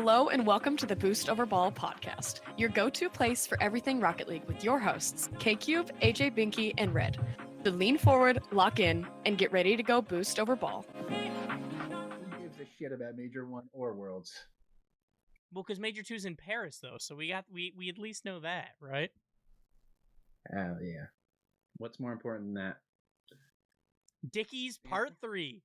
Hello and welcome to the Boost Over Ball podcast, your go-to place for everything Rocket League with your hosts, K-Cube, AJ Binky, and Red. So lean forward, lock in, and get ready to go Boost Over Ball. Who gives a shit about Major 1 or Worlds? Well, because Major 2's in Paris, though, so we at least know that, right? Oh, yeah. What's more important than that? Dickies Part 3.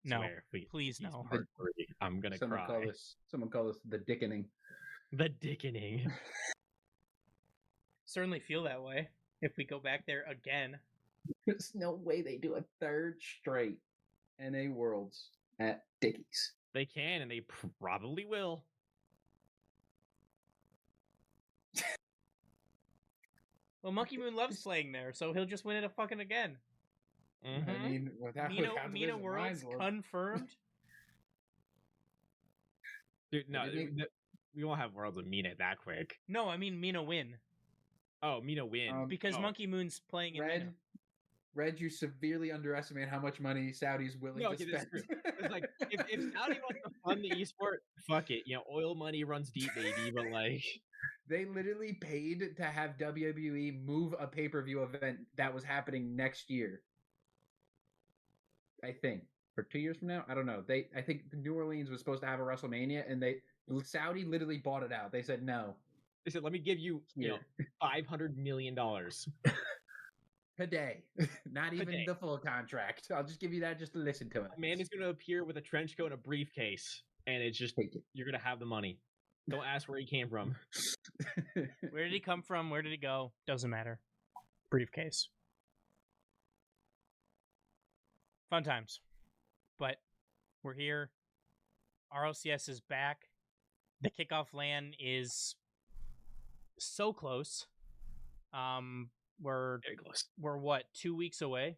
No, please no. Part 3. I'm gonna cry. Someone call this the dickening. The dickening. Certainly feel that way if we go back there again. There's no way they do a third straight NA Worlds at Dickies. They can, and they probably will. Well, Monkey Moon loves playing there, so he'll just win it fucking again. Mm-hmm. I mean, Mina Worlds confirmed. Dude, no, we won't have Worlds of Mina that quick. No, I mean Mina win. Oh, Mina win. Because Monkey Moon's playing in Mina. Red, you severely underestimate how much money Saudi's willing to spend. It's like, if Saudi wants to fund the esport, fuck it. You know, oil money runs deep, baby, but like... They literally paid to have WWE move a pay-per-view event that was happening next year. I think. Or 2 years from now? I don't know. I think New Orleans was supposed to have a WrestleMania, and Saudi literally bought it out. They said no. They said, let me give you, $500 million. Today. Not even the full contract. I'll just give you that just to listen to it. A man is going to appear with a trench coat and a briefcase, and it's just, you're going to have the money. Don't ask where he came from. Where did he come from? Where did he go? Doesn't matter. Briefcase. Fun times. But we're here. RLCS is back. The kickoff LAN is so close. We're very close. We're what, 2 weeks away?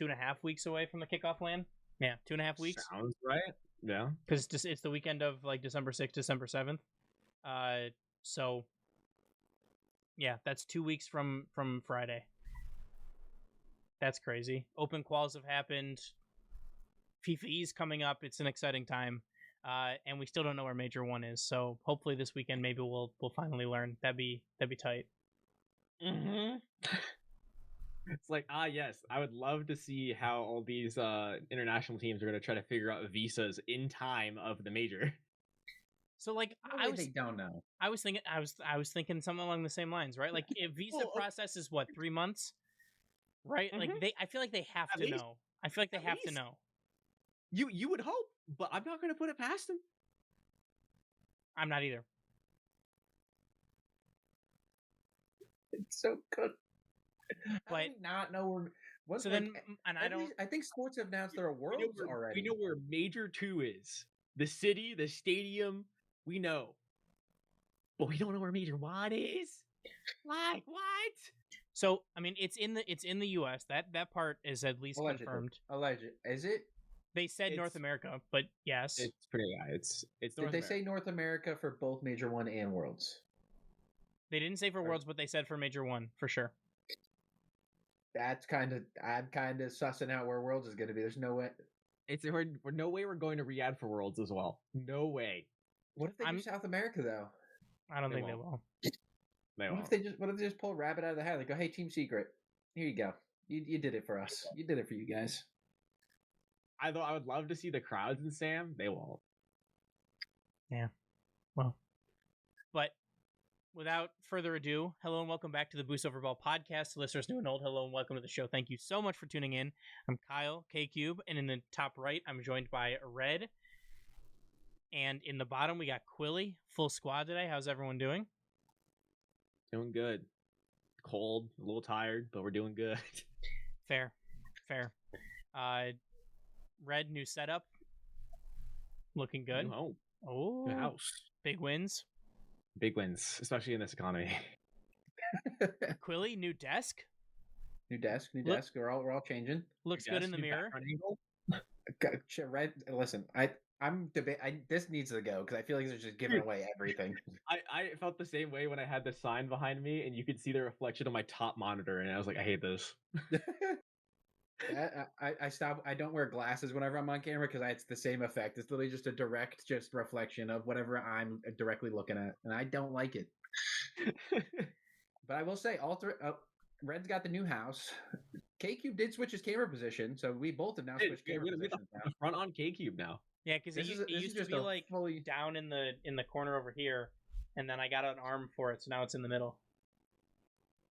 2.5 weeks away from the kickoff LAN? Yeah, 2.5 weeks. Sounds right. Yeah. Because it's the weekend of like December 6th, December 7th. So yeah, that's 2 weeks from Friday. That's crazy. Open quals have happened. FIFA E's coming up. It's an exciting time. And we still don't know where Major 1 is. So hopefully this weekend maybe we'll finally learn. That'd be tight. Mm-hmm. It's like, yes, I would love to see how all these international teams are going to try to figure out visas in time of the major. So like they don't know. I was thinking something along the same lines, right? Like if visa process is what, 3 months, right? Mm-hmm. Like I feel like they have to know. I feel like they have to know. You would hope, but I'm not going to put it past them. I'm not either. It's so good. But not know where. So then, and I think sports have announced there are Worlds already. We know where Major 2 is. The city, the stadium. We know, but we don't know where Major 1 is. Like what? So I mean, it's in the U.S. That part is at least confirmed. Alleged. Is it? They said North America, but yes, it's pretty. Yeah, it's. Did they say North America for both Major 1 and Worlds? They didn't say for Worlds, but they said for Major 1 for sure. I'm kind of sussing out where Worlds is going to be. There's no way. We're no way we're going to Riyadh for Worlds as well. No way. What if they do South America though? I don't think they will. What if they just pull a rabbit out of the hat? They go, "Hey, Team Secret, here you go. You did it for us. You did it for you guys." I would love to see the crowds in Sam. They won't. Yeah. Well, but without further ado, hello and welcome back to the Boost Over Ball podcast. Listeners new and old, hello and welcome to the show. Thank you so much for tuning in. I'm Kyle, K-Cube, and in the top right, I'm joined by Red. And in the bottom, we got Quilly, full squad today. How's everyone doing? Doing good. Cold, a little tired, but we're doing good. Fair. Red, new setup. Looking good. New home. Oh, new house. Big wins. Big wins, especially in this economy. Quilly, new desk. New desk. We're all changing. Looks good in the mirror. Red, listen, I'm debating. This needs to go because I feel like they're just giving away everything. I felt the same way when I had the sign behind me, and you could see the reflection on my top monitor, and I was like, I hate this. I stop. I don't wear glasses whenever I'm on camera because it's the same effect. It's literally just a direct, just reflection of whatever I'm directly looking at, and I don't like it. But I will say, Red's got the new house. K-Cube did switch his camera position, so we both have now switched camera positions. The front on K-Cube now. Yeah, because it used to be like down in the corner over here, and then I got an arm for it, so now it's in the middle.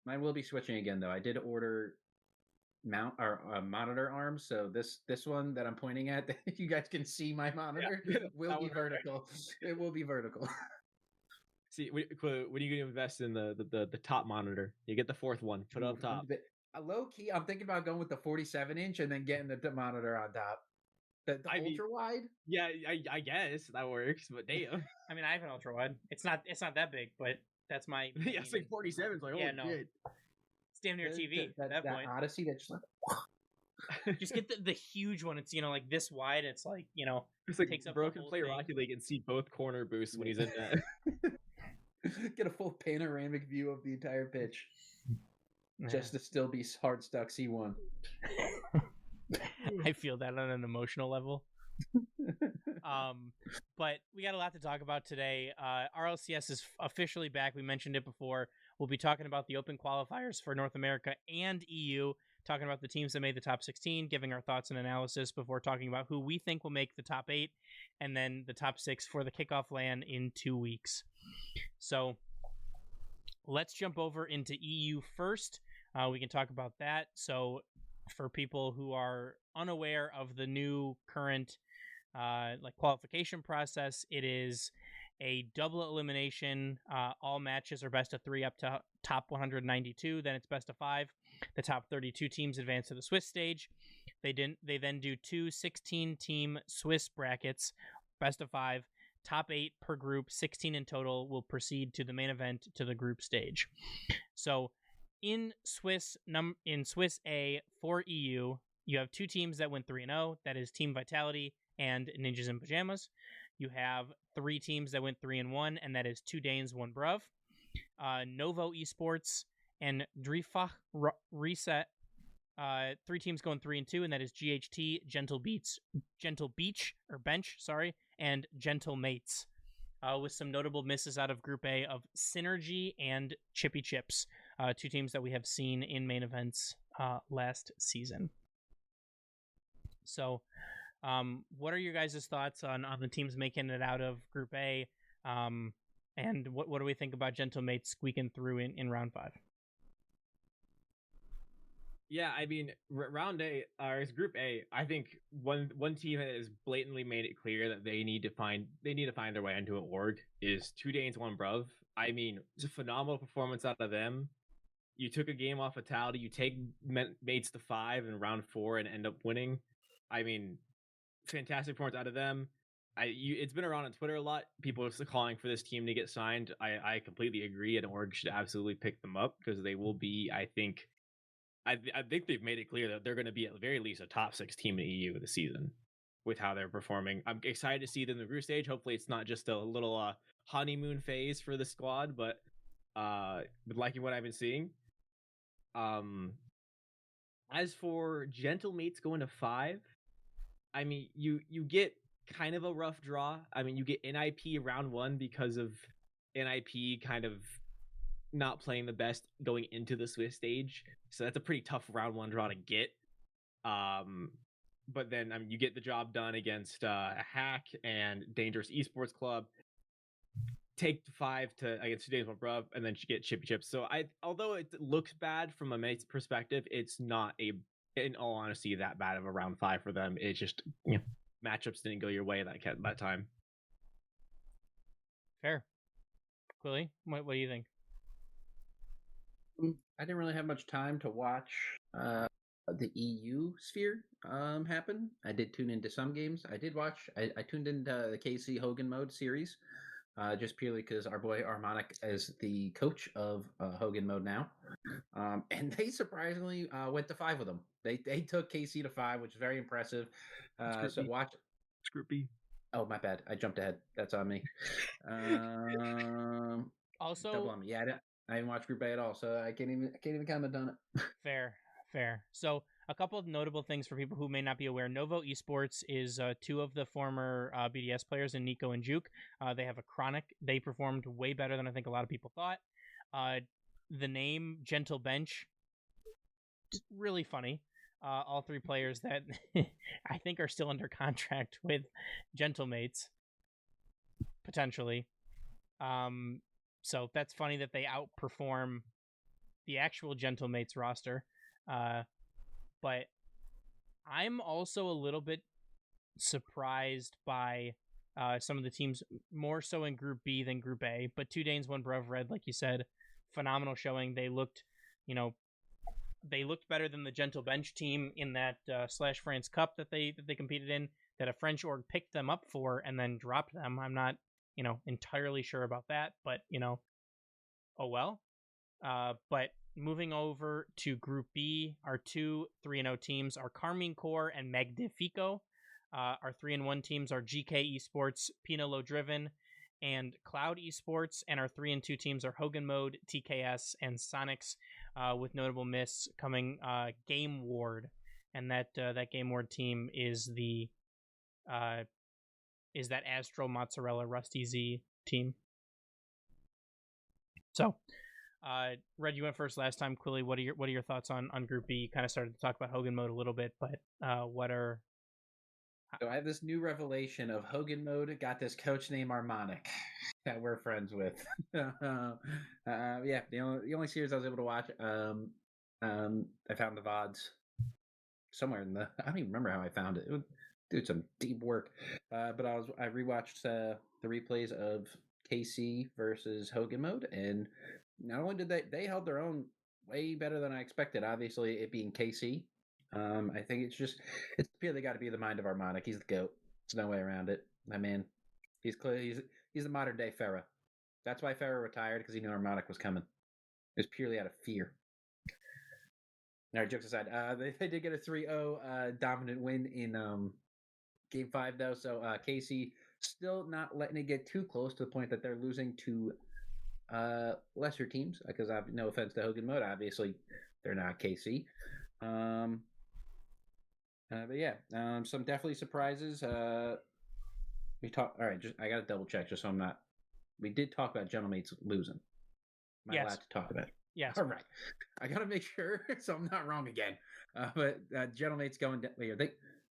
Mine will be switching again, though. I did order monitor arms, so this one that I'm pointing at, if you guys can see my monitor, will be vertical. It will be vertical. See, when are you going to invest in the top monitor? You get the fourth one, put it up top. Low key, I'm thinking about going with the 47-inch and then getting the monitor on top. The ultra wide? Yeah, I guess that works, but damn. I mean, I have an ultra wide. It's not that big, but that's my. Yeah, it's like 47. It's like, yeah, no. Shit. It's damn near TV at that point. Odyssey, that's just like. Just get the huge one. It's like this wide. It's like it's like takes bro can play Rocket League and see both corner boosts when he's in that. Get a full panoramic view of the entire pitch, just to still be hard stuck C1. I feel that on an emotional level. But we got a lot to talk about today. RLCS is officially back. We mentioned it before. We'll be talking about the open qualifiers for North America and EU, talking about the teams that made the top 16, giving our thoughts and analysis before talking about who we think will make the top 8, and then the top 6 for the kickoff LAN in 2 weeks. So let's jump over into EU first. We can talk about that. So for people who are unaware of the new current qualification process, it is a double elimination. All matches are best of 3 up to top 192. Then it's best of 5. The top 32 teams advance to the Swiss stage. They then do 2 16-team Swiss brackets, best of 5. Top 8 per group, 16 in total, will proceed to the main event to the group stage. So in Swiss A for EU, you have 2 teams that went 3-0. That is Team Vitality and Ninjas in Pajamas. You have 3 teams that went 3-1, and that is 2 Danes, 1 Bruv. Novo Esports and Dreifach Reset. 3 teams going 3-2, and that is GHT, Gentle Beach, and Gentle Mates. With some notable misses out of Group A of Synergy and Chippy Chips, 2 teams that we have seen in main events last season. So, what are your guys' thoughts on the teams making it out of Group A? And what do we think about Gentle Mates squeaking through in round 5? Yeah, I mean, round A, or Group A, I think one team that has blatantly made it clear that they need to find their way into an org is 2 Danes, 1 Bruv. I mean, it's a phenomenal performance out of them. You took a game off Vitality, you take Mates to 5 in round 4 and end up winning. I mean, fantastic performance out of them. It's been around on Twitter a lot. People are calling for this team to get signed. I completely agree. An org should absolutely pick them up because they will be, I think they've made it clear that they're going to be at the very least a top 6 team in EU this season with how they're performing. I'm excited to see them in the group stage. Hopefully it's not just a little honeymoon phase for the squad, but liking what I've been seeing. As for Gentle Mates going to 5, I mean, you get kind of a rough draw. I mean, you get NIP round 1 because of NIP kind of not playing the best going into the Swiss stage. So that's a pretty tough round 1 draw to get. But then you get the job done against Hack and Dangerous Esports Club. Take 5 against 2 Danes, 1 Bruv, and then you get Chippy Chips. So although it looks bad from a mate's perspective, it's not in all honesty that bad of a round 5 for them. It's just matchups didn't go your way that time. Fair. Quilly, what do you think? I didn't really have much time to watch the EU sphere happen. I did tune into some games. I did watch. I tuned into the KC Hogan Mode series just purely because our boy Armonic is the coach of Hogan Mode now, and they surprisingly went to 5 with them. They took KC to 5, which is very impressive. So watch. Group B. Oh, my bad. I jumped ahead. That's on me. Also, double on me. Yeah, I didn't watch Group A at all, so I can't even comment on it. Fair. Fair. So a couple of notable things for people who may not be aware. Novo Esports is two of the former BDS players in Nico and Juke. They have a chronic. They performed way better than I think a lot of people thought. The name Gentle Bench, really funny. All three players that I think are still under contract with Gentlemates, potentially. So that's funny that they outperform the actual Gentlemates roster. But I'm also a little bit surprised by some of the teams, more so in Group B than Group A. But 2 Danes, 1 Bruv Red, like you said, phenomenal showing. They looked, better than the Gentle Bench team in that Slash France Cup that they competed in, that a French org picked them up for and then dropped them. I'm not, entirely sure about that, but, oh well. But moving over to Group B, our 2 3-0 teams are Carmine Corps and Magnifico. Our 3-1 teams are GK Esports, Pinolo Driven, and Cloud Esports. And our 3-2 teams are Hogan Mode, TKS, and Sonics, with notable miss coming Game Ward. And that Game Ward team is that Astro Mozzarella Rusty Z team. So, Red, you went first last time. Quilly, what are your thoughts on Group B? You kind of started to talk about Hogan Mode a little bit, but what are... So I have this new revelation of Hogan Mode got this coach named Armonic that we're friends with. Yeah, the only series I was able to watch, I found the VODs somewhere in the... I don't even remember how I found it. It was, dude, some deep work. But I rewatched the replays of KC versus Hogan Mode, and not only did they held their own way better than I expected, obviously it being KC. I think it's clear they got to be the mind of Armonic. He's the GOAT. There's no way around it. My man, he's the modern day Farah. That's why Farah retired, because he knew Armonic was coming. It was purely out of fear. All right, jokes aside, they did get a 3-0 dominant win in Game 5, though, so KC still not letting it get too close to the point that they're losing to lesser teams, because I have no offense to Hogan Mode. Obviously, they're not KC. But yeah, some definitely surprises. All right, I got to double check just so I'm not... We did talk about Gentlemates losing. Am I allowed to talk about it? Yes. All right. I got to make sure so I'm not wrong again. But Gentlemates going down.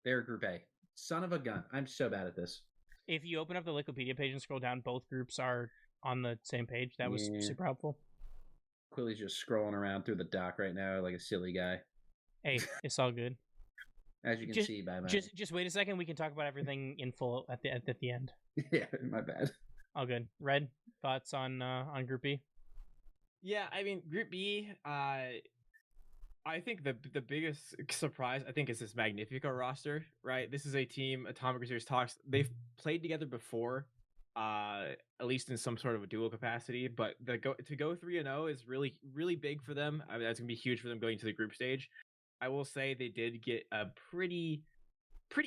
They're Group A. Son of a gun. I'm so bad at this. If you open up the Wikipedia page and scroll down, both groups are on the same page. That was super helpful. Quilly's just scrolling around through the doc right now like a silly guy. Hey, it's all good. As you can see by my... Just wait a second. We can talk about everything in full at the end. Yeah, my bad. All good. Red, thoughts on Group B? Yeah, I mean, Group B, I think the biggest surprise, I think, is this Magnifico roster, right? This is a team, Atomic Reserves Talks, they've played together before, at least in some sort of a dual capacity, but to go 3-0 is really, really big for them. I mean, that's going to be huge for them going to the group stage. I will say they did get a pretty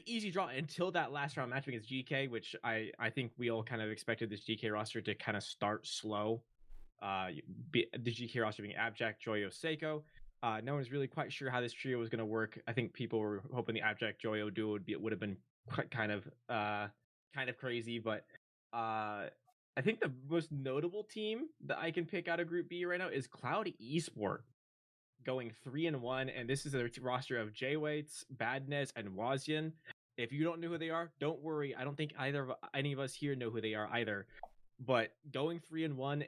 easy draw until that last round match against GK, which I think we all kind of expected this GK roster to kind of start slow. The GK roster being Abject, Joyo, Seiko. No one's really quite sure how this trio was going to work. I think people were hoping the Abject Joyo duo would have been kind of crazy, but I think the most notable team that I can pick out of Group B right now is Cloud Esport, going 3-1, and this is a roster of J-Waits, Badness, and Wazian. If you don't know who they are, don't worry. I don't think any of us here know who they are either. But going 3-1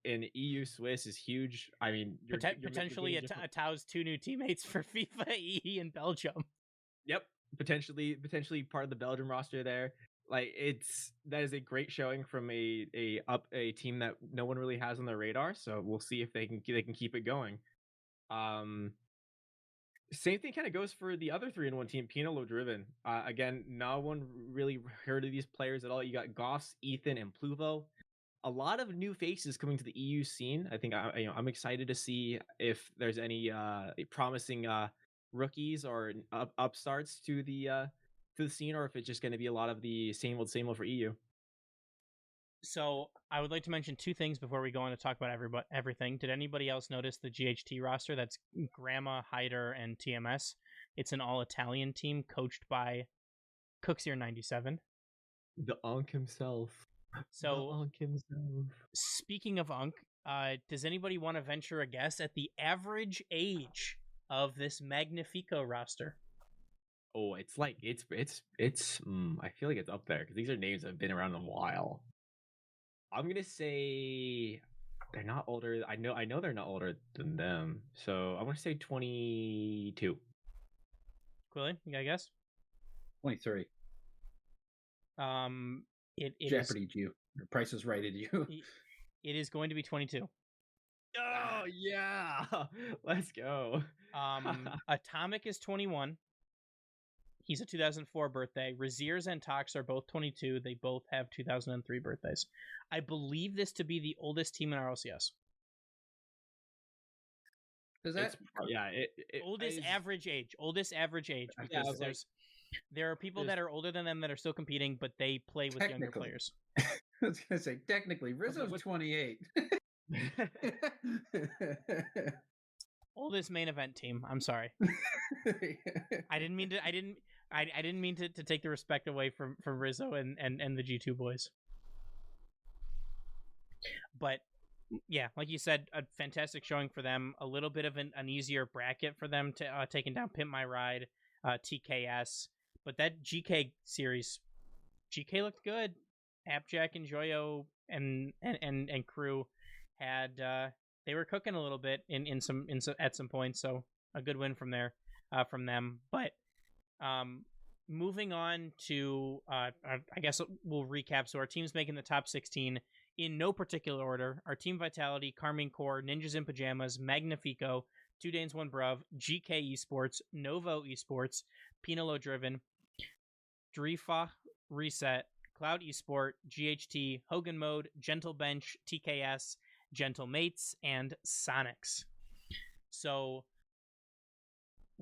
in EU Swiss is huge. I mean, you're potentially Tao's 2 new teammates for FIFA EE in Belgium. Yep, potentially part of the Belgium roster there. Like, that is a great showing from a team that no one really has on their radar. So we'll see if they can keep it going. Same thing kind of goes for the other 3-1 team, Pinolo Driven. Again, no one really heard of these players at all. You got Goss, Ethan, and Pluvo. A lot of new faces coming to the EU scene. I think I'm excited to see if there's any promising rookies or upstarts to the scene, or if it's just going to be a lot of the same old for EU. So I would like to mention two things before we go on to talk about everything. Did anybody else notice the GHT roster? That's Grandma, Hyder, and TMS. It's an all-Italian team coached by Cooksier97. The Unk himself. So The Unk himself. speaking of Unk, does anybody want to venture a guess at the average age of this Magnifico roster? Oh, it's like it's I feel like it's up there because these are names that have been around a while. I'm gonna say they're not older. I know they're not older than them. So I'm gonna say 22. Quilly, you got a guess? 23. It Jeopardy you. The Price is Right at you. it is going to be 22. Oh yeah, let's go. Atomic is 21. He's a 2004 birthday. Raziers and Tox are both 22. They both have 2003 birthdays. I believe this to be the oldest team in RLCS. Is that? Oldest average age. Oldest average age. Yeah, Because there are people that are older than them that are still competing, but they play with younger players. I was going to say, technically, Rizzo's 28. Oldest main event team. I'm sorry. I didn't mean to take the respect away from Rizzo and the G2 boys. But yeah, like you said, a fantastic showing for them. A little bit of an easier bracket for them to taking down Pimp My Ride, TKS. But that GK series, GK looked good. Appjack and Joyo and crew had they were cooking a little bit at some points. So a good win from them. But moving on to I guess we'll recap. So our team's making the top 16 in no particular order. Our team Vitality, Carmine Core, Ninjas in Pajamas, Magnifico, 2 Danes 1 Bruv, GK Esports, Novo Esports, Pinelo Driven, Drifa, Reset, Cloud Esport, GHT, Hogan Mode, Gentle Bench, TKS, Gentle Mates, and Sonics. So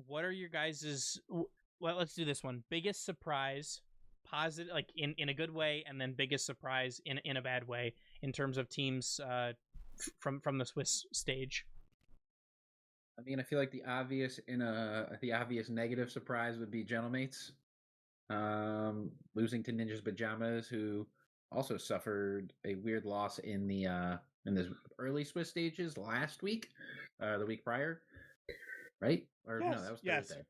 what are your guys's... Well, let's do this one. Biggest surprise, positive, like in a good way, and then biggest surprise in a bad way in terms of teams from the Swiss stage. I mean, I feel like the obvious negative surprise would be Gentlemates, losing to Ninjas Pajamas, who also suffered a weird loss in the early Swiss stages last week, the week prior, right? Or yes, no, that was yes. Thursday.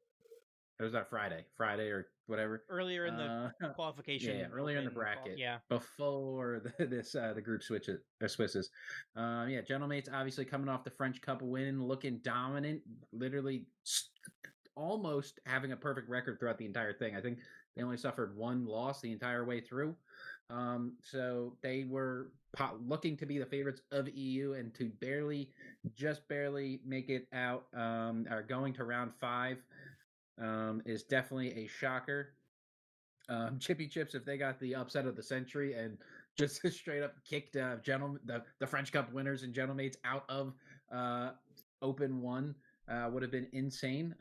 It was that Friday or whatever. Earlier in the qualification. Yeah, earlier in the bracket. Yeah. Before the group Swisses. Gentlemates obviously coming off the French Cup win, looking dominant, literally almost having a perfect record throughout the entire thing. I think they only suffered one loss the entire way through. So they were looking to be the favorites of EU and to just barely make it out, are going to round 5. Is definitely a shocker. Chippy Chips, if they got the upset of the century and just straight up kicked the French Cup winners and Gentlemates out of Open 1, would have been insane.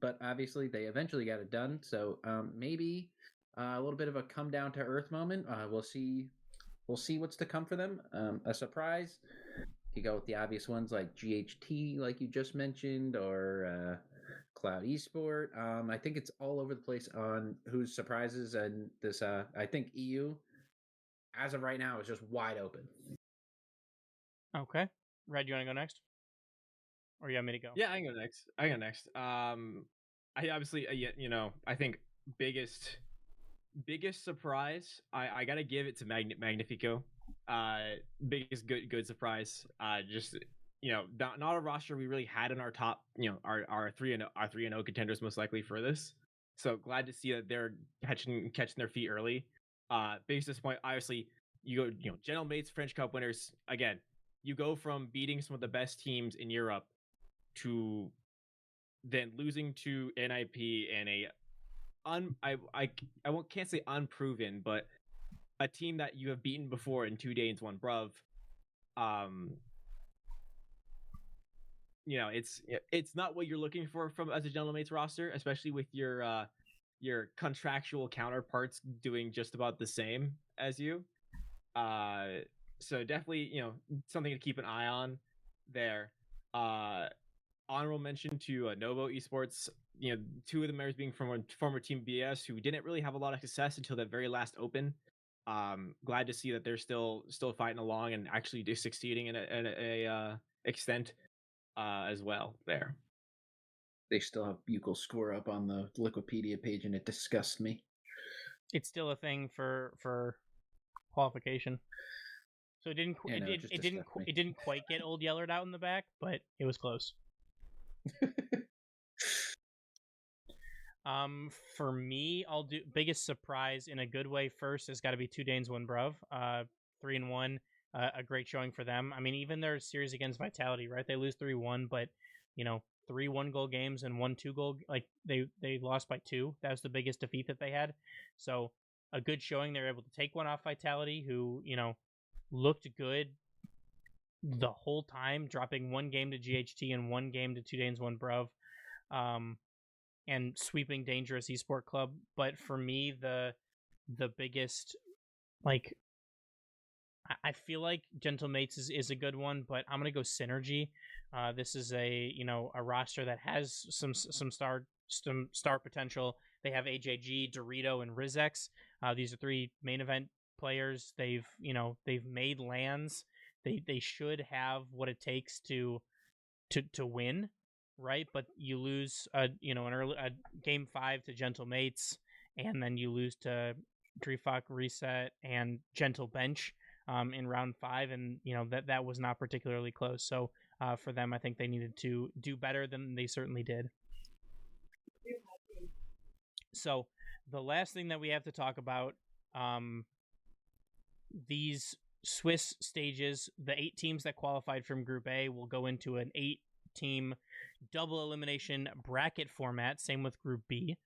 But obviously they eventually got it done. So maybe a little bit of a come down to earth moment. We'll see what's to come for them. A surprise. You go with the obvious ones like GHT, like you just mentioned, or Cloud Esport. I think it's all over the place on whose surprises, and this. I think EU, as of right now, is just wide open. Okay, Red, you want to go next, or you want me to go? Yeah, I can go next. I obviously, I think biggest surprise. I gotta give it to Magnifico. Biggest good surprise. Just. Not a roster we really had in our top, our 3-0 contenders most likely for this. So glad to see that they're catching their feet early. Biggest disappointment, obviously, you go, Gentlemates, French Cup winners. Again, you go from beating some of the best teams in Europe to then losing to NIP and can't say unproven, but a team that you have beaten before in 2 Danes 1 Bruv. It's not what you're looking for from as a Gentlemates roster, especially with your contractual counterparts doing just about the same as you. So definitely, something to keep an eye on there. Honorable mention to Novo Esports. Two of the members being from former Team BS, who didn't really have a lot of success until that very last Open. Glad to see that they're still fighting along and actually succeeding in a extent as well there. They still have buccal score up on the Wikipedia page, and it disgusts me. It's still a thing for qualification. So it didn't it didn't quite get Old Yellard out in the back, but it was close. For me, I'll do biggest surprise in a good way first has got to be 2 Danes 1 Bruv. 3-1, a great showing for them. I mean, even their series against Vitality, right? They lose 3-1, but 3 1-goal games and 1 2-goal, like they lost by 2. That was the biggest defeat that they had. So a good showing. They were able to take one off Vitality, who looked good the whole time, dropping 1 game to GHT and 1 game to 2 Danes 1 Bruv. And sweeping Dangerous Esport Club. But for me, the biggest, like, I feel like Gentle Mates is a good one, but I'm gonna go Synergy. This is a roster that has some star potential. They have AJG, Dorito, and Rizex. These are 3 main event players. They've made lands. They should have what it takes to win. Right, but you lose a game 5 to Gentle Mates, and then you lose to Dreefok Reset and Gentle Bench in round 5, and that was not particularly close. So for them, I think they needed to do better than they certainly did. So the last thing that we have to talk about, these Swiss stages, the 8 teams that qualified from Group A will go into an 8-team double elimination bracket format. Same with Group B.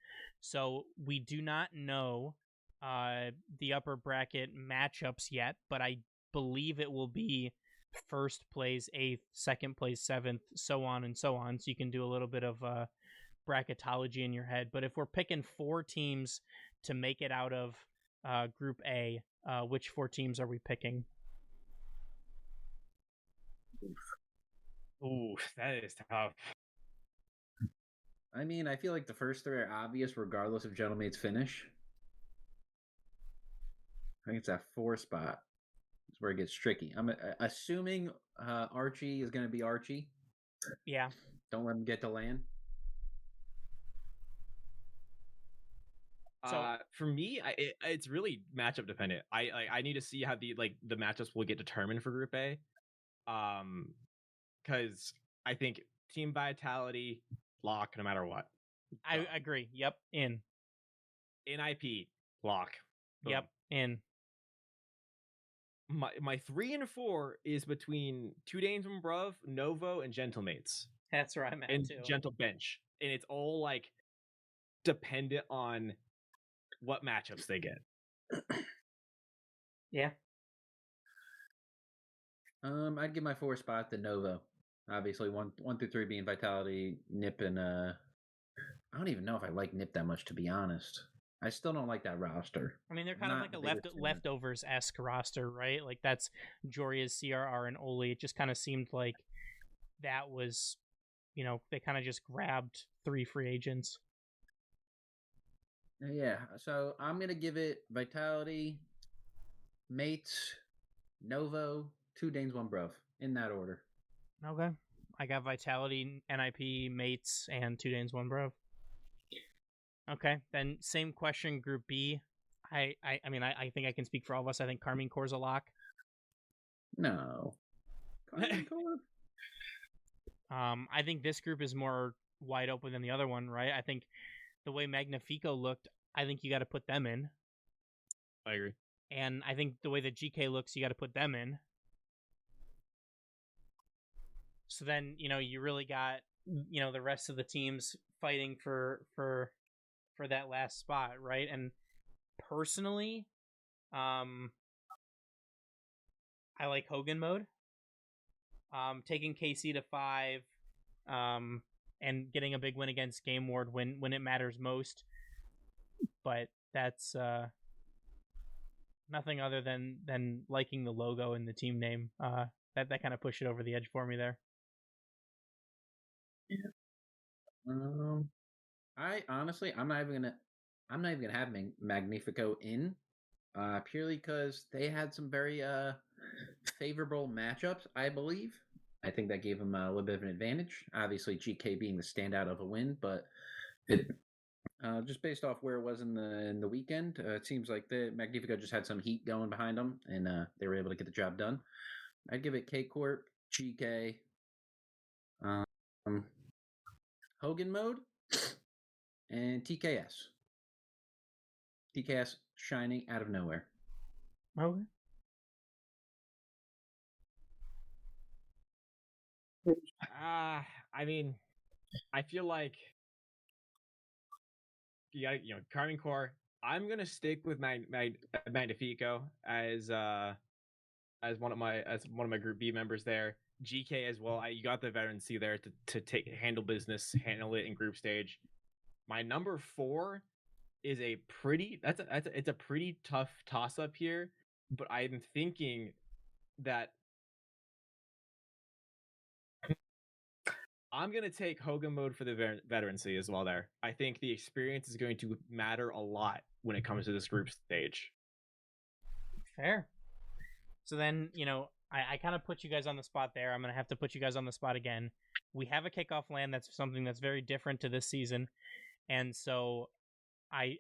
So we do not know the upper bracket matchups yet, but I believe it will be first place 8th, second place 7th, so on and so on. So you can do a little bit of bracketology in your head. But if we're picking 4 teams to make it out of Group A, which 4 teams are we picking? Ooh, that is tough. I mean, I feel like the first 3 are obvious regardless of Gentle Mate's finish. I think it's that 4 spot. That's where it gets tricky. I'm assuming Archie is going to be Archie. Yeah. Don't let him get to land. So for me, it's really matchup dependent. I need to see how the matchups will get determined for Group A. Because I think Team Vitality lock no matter what. I agree. Yep, in. NIP lock. Boom. Yep, in. My 3 and 4 is between 2 Danes from Bruv, Novo, and Gentle Mates. That's where I'm at and too. Gentle Bench, and it's all like dependent on what matchups they get. Yeah. I'd give my 4 spot to Novo. Obviously, 1 through 3 being Vitality, Nip, and I don't even know if I like Nip that much, to be honest. I still don't like that roster. I mean, they're kind of like a leftovers-esque roster, right? Like that's Joria's CRR and Oli. It just kind of seemed like that was, they kind of just grabbed 3 free agents. Yeah, so I'm going to give it Vitality, Mates, Novo, 2 Danes, 1 Bruv, in that order. Okay. I got Vitality, NIP, Mates, and 2 Danes, 1 Bruv. Okay, then same question, Group B. I mean, I think I can speak for all of us. I think Carmine Corps a lock. No. Carmine Corps? I think this group is more wide open than the other one, right? I think the way Magnifico looked, I think you got to put them in. I agree. And I think the way that GK looks, you got to put them in. So then, you really got, the rest of the teams fighting for that last spot, right? And personally, I like Hogan mode. Taking KC to 5, and getting a big win against Game Ward when it matters most. But that's nothing other than liking the logo and the team name. That kind of pushed it over the edge for me there. I honestly, I'm not even gonna have Magnifico in, purely because they had some very favorable matchups. I believe. I think that gave them a little bit of an advantage. Obviously, GK being the standout of a win, but it just based off where it was in the weekend, it seems like the Magnifico just had some heat going behind them, and they were able to get the job done. I'd give it K Corp, GK, um, Hogan Mode, and TKS. TKS shining out of nowhere. Okay. I mean, I feel like you got Carmine Core. I'm gonna stick with Magnifico as one of my Group B members there. GK as well. You got the veterancy there to handle it in group stage. My number 4 is a pretty it's a pretty tough toss up here, but I'm thinking that I'm going to take Hogan Mode for the veterancy as well there. I think the experience is going to matter a lot when it comes to this group stage. Fair. So then, I kind of put you guys on the spot there. I'm going to have to put you guys on the spot again. We have a kickoff land that's something that's very different to this season. And so I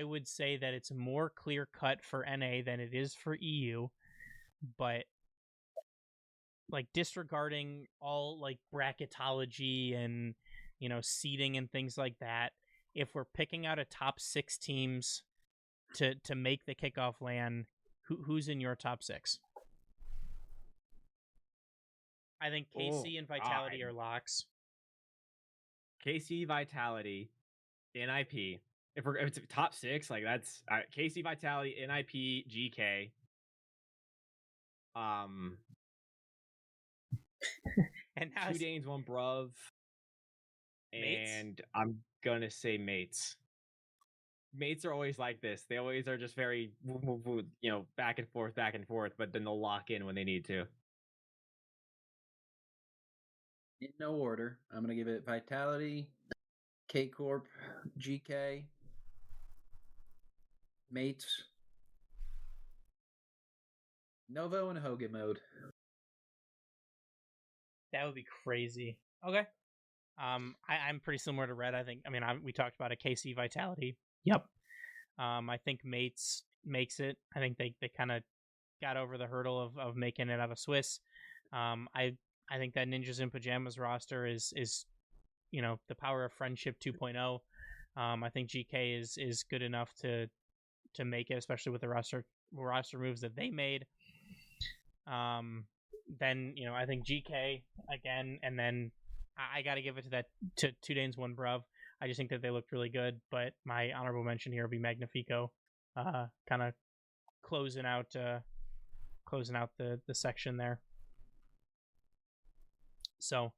would say that it's more clear cut for NA than it is for EU. But like disregarding all like bracketology and seeding and things like that, if we're picking out a top 6 teams to make the kickoff LAN, who's in your top 6? I think KC and Vitality are locks. KC, Vitality, NIP. If it's top 6, like that's KC, Vitality, NIP, GK. And 2 Danes, 1 Bruv. Mates? And I'm gonna say Mates. Mates are always like this. They always are just very, back and forth, but then they'll lock in when they need to. In no order, I'm gonna give it Vitality, K Corp, GK, Mates, Novo, and Hogan Mode. That would be crazy. Okay. I'm pretty similar to Red. I think. We talked about a KC Vitality. Yep. I think Mates makes it. I think they kind of got over the hurdle of making it out of Swiss. I think that Ninjas in Pajamas roster is the power of friendship 2.0. I think GK is good enough to make it, especially with the roster moves that they made. Then I think GK again, and then I got to give it to 2 Danes 1 Bruv. I just think that they looked really good, but my honorable mention here will be Magnifico, kind of closing out the section there. So,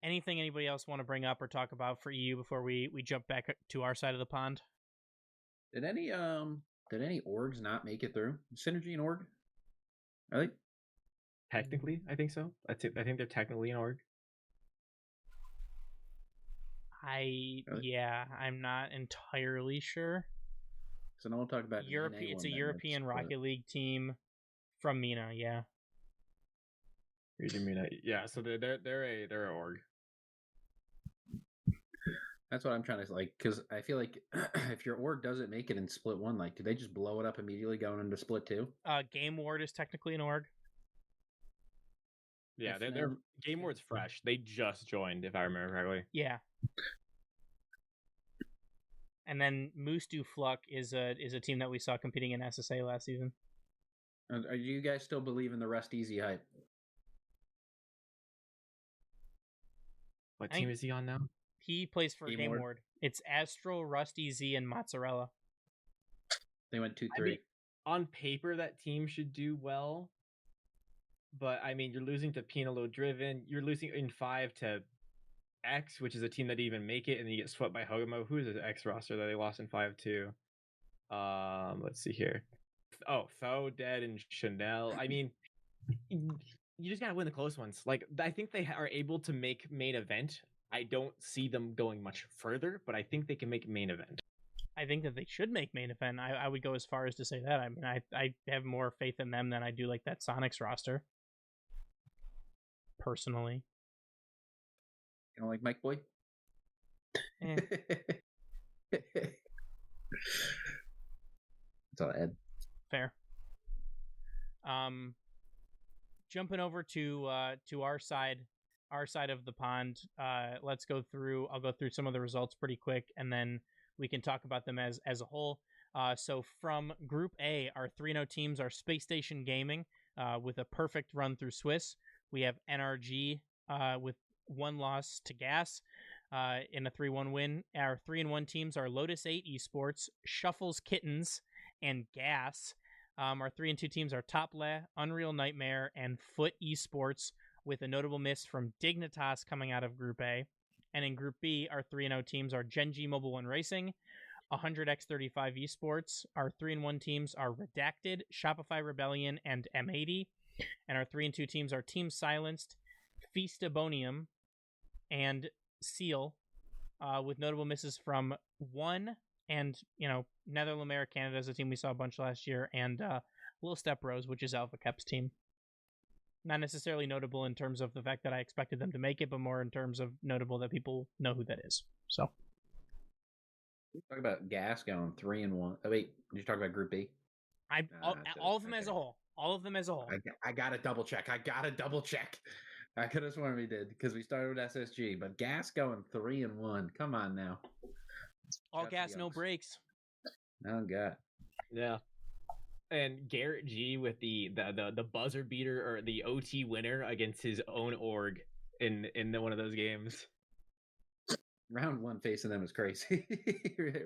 anything anybody else want to bring up or talk about for EU before we jump back to our side of the pond? Did any orgs not make it through? Synergy and org? Are they? Technically, I think so. I think they're technically an org. I'm not entirely sure. So now we'll talk about It's a European Rocket League team from MENA. Yeah. MENA. Yeah. So they're an org. That's what I'm trying to like, because I feel like if your org doesn't make it in Split 1, like, do they just blow it up immediately going into Split 2? Game Ward is technically an org. Yeah, they're Game Ward's fresh. They just joined, if I remember correctly. Yeah. And then Moose Du Fluck is a team that we saw competing in SSA last season. Are you guys still believe in the Rest Easy hype? What team is he on now? He plays for Game Ward. It's Astral, Rusty Z, and Mozzarella. They went 2-3. I mean, on paper, that team should do well. But, you're losing to Pinalo Driven. You're losing in 5 to X, which is a team that didn't even make it, and then you get swept by Hogamo. Who is this X roster that they lost in 5 to? Let's see here. Tho, Dead, and Chanel. I mean, you just gotta win the close ones. Like, I think they are able to make main event. I don't see them going much further, but I think they can make main event. I think that they should make main event. I would go as far as to say that. I mean, I have more faith in them than I do like that Sonics roster. Personally. You don't like Mike Boy? Eh. That's all I had. Fair. Jumping over to our side of the pond. Let's go through. I'll go through some of the results pretty quick, and then we can talk about them as a whole. So from Group A, our 3-0 teams are Space Station Gaming with a perfect run through Swiss. We have NRG with 1 loss to Gas in a 3-1 win. Our 3-1 teams are Lotus 8 Esports, Shuffles Kittens, and Gas. Our 3-2 teams are Tople, Unreal Nightmare, and Foot Esports, with a notable miss from Dignitas coming out of Group A. And in Group B, our 3-0 teams are Genji Mobile 1 Racing, 100x35 Esports. Our 3-1 teams are Redacted, Shopify Rebellion, and M80. And our 3-2 teams are Team Silenced, Feastabonium, and Seal, with notable misses from 1 and, Netherlands Canada is a team we saw a bunch last year, and Little Step Rose, which is Alpha Kep's team. Not necessarily notable in terms of the fact that I expected them to make it, but more in terms of notable that people know who that is. So, Talk about Gas going 3-1. Oh wait, did you talk about Group B? All of them as a whole. All of them as a whole. I gotta double check. I could have sworn we did because we started with SSG, but Gas going 3-1. Come on now. All gas, no brakes. Oh god. Yeah. And Garrett G with the buzzer beater or the OT winner against his own org in one of those games. Round 1 facing them is crazy.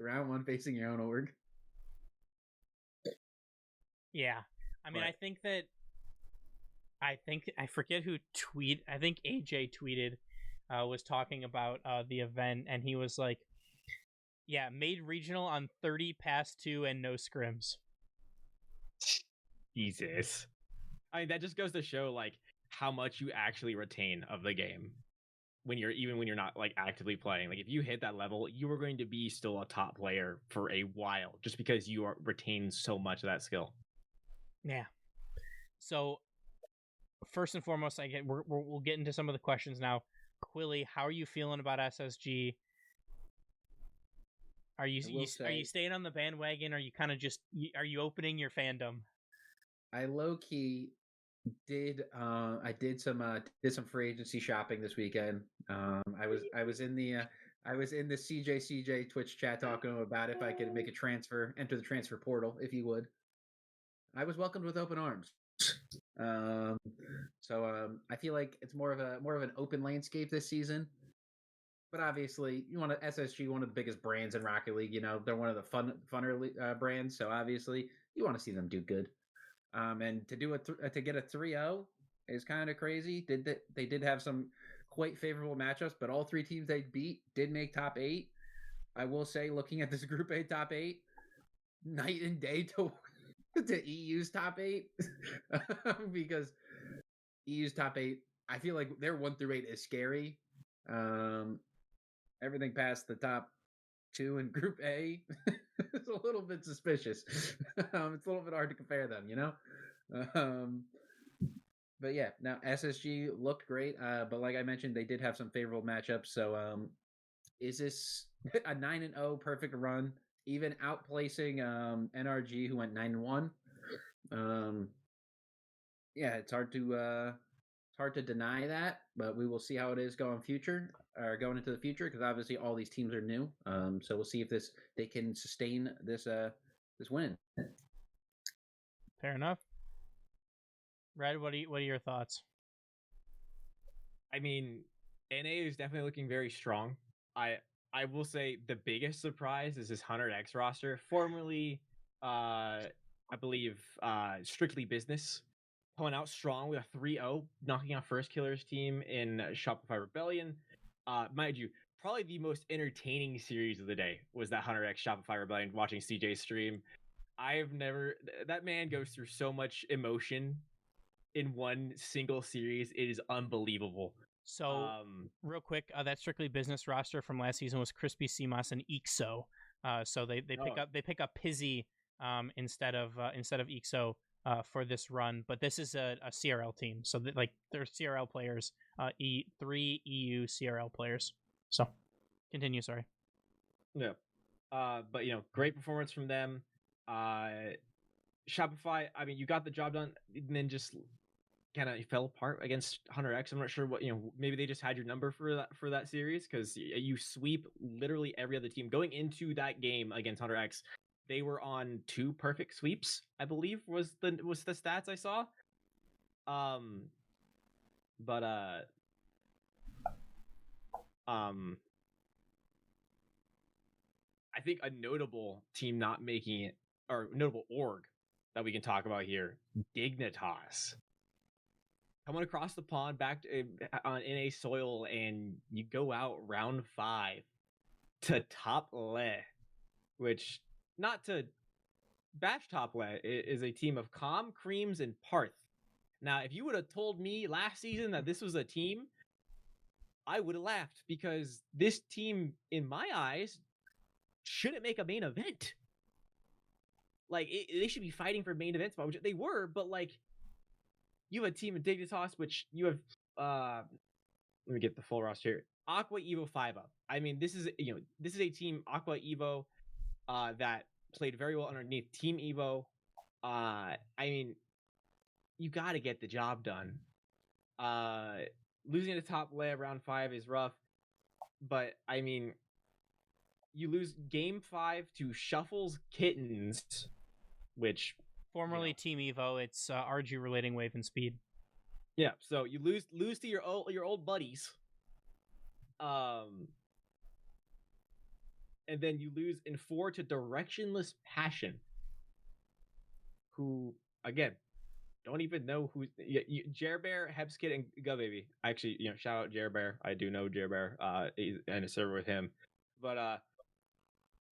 Round 1 facing your own org. Yeah. I mean, But I forget who I think AJ tweeted, was talking about the event, and he was like, yeah, made regional on 30 pass 2 and no scrims. Jesus. I mean, that just goes to show like how much you actually retain of the game when you're not like actively playing. Like if you hit that level, you are going to be still a top player for a while just because you retain so much of that skill. Yeah. So first and foremost, we'll get into some of the questions now. Quilly, how are you feeling about SSG? Are you staying on the bandwagon? Or are you kind of are you opening your fandom? I low key did some free agency shopping this weekend. I was in the CJ Twitch chat talking about if I could make a transfer, enter the transfer portal if you would. I was welcomed with open arms. So I feel like it's more of an open landscape this season. But obviously, you want SSG, one of the biggest brands in Rocket League. They're one of the funner brands. So obviously, you want to see them do good. And to get a 3-0 is kind of crazy. They did have some quite favorable matchups, but all 3 teams they beat did make top 8. I will say, looking at this Group A top 8, night and day to EU's top 8, because EU's top 8, I feel like their 1 through 8 is scary. Everything past the top 2 in Group A is a little bit suspicious. It's a little bit hard to compare them, But yeah, now SSG looked great, but like I mentioned, they did have some favorable matchups. So is this a 9-0 perfect run, even outplacing NRG, who went 9-1? Yeah, it's hard to deny that, but we will see how it is going into the future, because obviously all these teams are new. So we'll see if they can sustain this win. Fair enough. Red, what are your thoughts? I mean, NA is definitely looking very strong. I will say the biggest surprise is this 100X roster, formerly I believe Strictly Business, pulling out strong with a 3-0, knocking out First Killer's team in Shopify Rebellion. Mind you, probably the most entertaining series of the day was that 100X Shopify Rebellion, watching CJ stream. I've never. That man goes through so much emotion in one single series. It is unbelievable. So, real quick, that strictly business roster from last season was Crispy Seamoss and Ixo. So they pick up Pizzy instead of Ixo for this run. But this is a CRL team, so they're CRL players. 3 EU CRL players. So, continue. Sorry. Yeah. But great performance from them. Shopify, I mean, you got the job done, and then just kind of fell apart against Hunter X. I'm not sure what, maybe they just had your number for that series, because you sweep literally every other team going into that game against Hunter X. They were on 2 perfect sweeps, I believe was the stats I saw. But I think a notable team not making it, or notable org that we can talk about here, Dignitas. Coming across the pond back on NA soil, and you go out round 5 to Top Le, which, not to bash Top Le, is a team of Calm, Creams, and Parth. Now, if you would have told me last season that this was a team, I would have laughed, because this team, in my eyes, shouldn't make a main event. Like, they should be fighting for main event spot, which they were, but you have a team of Dignitas, which you have, let me get the full roster here. Aqua Evo 5-Up. I mean, this is a team, Aqua Evo, that played very well underneath Team Evo. I mean, you got to get the job done. Losing to Top Le round 5 is rough, but I mean, you lose game 5 to Shuffles Kittens, which formerly Team Evo. It's RG relating Wave and Speed. Yeah, so you lose to your old buddies, and then you lose in 4 to Directionless Passion, who again don't even know who. Jerbear, Hebskid, and Go Baby. Actually, shout out Jerbear. I do know Jerbear. He's in a server with him, but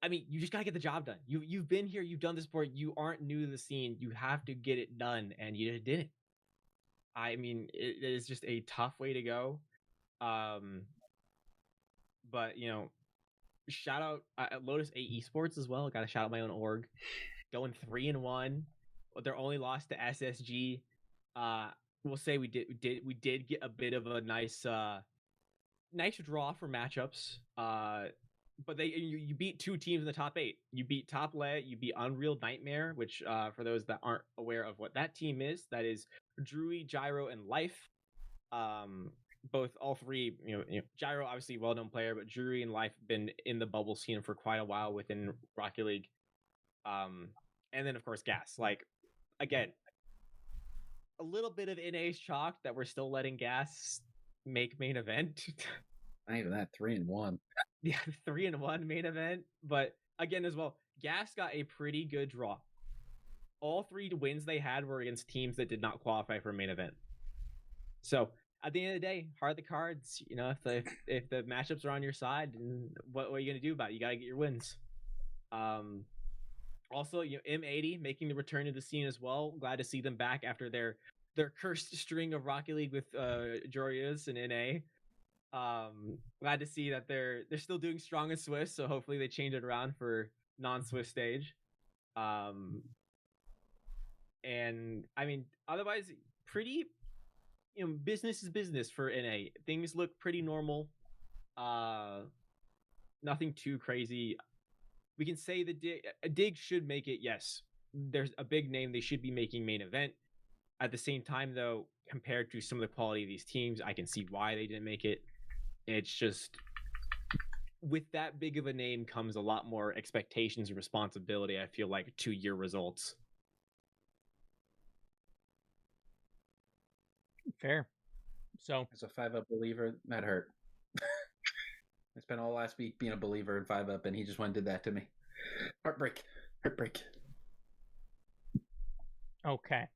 I mean, you just gotta get the job done. You've been here, you've done this before. You aren't new to the scene. You have to get it done, and you didn't. I mean, it is just a tough way to go. But shout out Lotus 8 Esports as well. Got to shout out my own org, going 3-1. Their only loss to SSG. We'll say we did get a bit of a nice draw for matchups. But you beat 2 teams in the top 8. You beat Top Le, you beat Unreal Nightmare, which for those that aren't aware of what that team is, that is Drury, Gyro, and Life. All three, Gyro obviously well-known player, but Drury and Life have been in the bubble scene for quite a while within Rocket League. And then of course Gas. Like, again, a little bit of NA's chalk that we're still letting Gas make main event. Not even that, 3-1. Yeah, 3-1 main event. But again, as well, Gas got a pretty good draw. All 3 wins they had were against teams that did not qualify for main event. So at the end of the day, hard the cards. If the matchups are on your side, then what are you gonna do about it? You gotta get your wins. Also, M80 making the return to the scene as well. Glad to see them back after their cursed string of Rocket League with Jorius and NA. Glad to see that they're still doing strong in Swiss, so hopefully they change it around for non-Swiss stage. And I mean, otherwise, pretty, business is business for NA. Things look pretty normal. Nothing too crazy. We can say the Dig should make it. Yes, there's a big name. They should be making main event. At the same time, though, compared to some of the quality of these teams, I can see why they didn't make it. It's just, with that big of a name comes a lot more expectations and responsibility, I feel like, to your results. Fair. So, as a 5-Up believer, that hurt. I spent all last week being a believer in 5-Up, and he just went and did that to me. Heartbreak. Okay.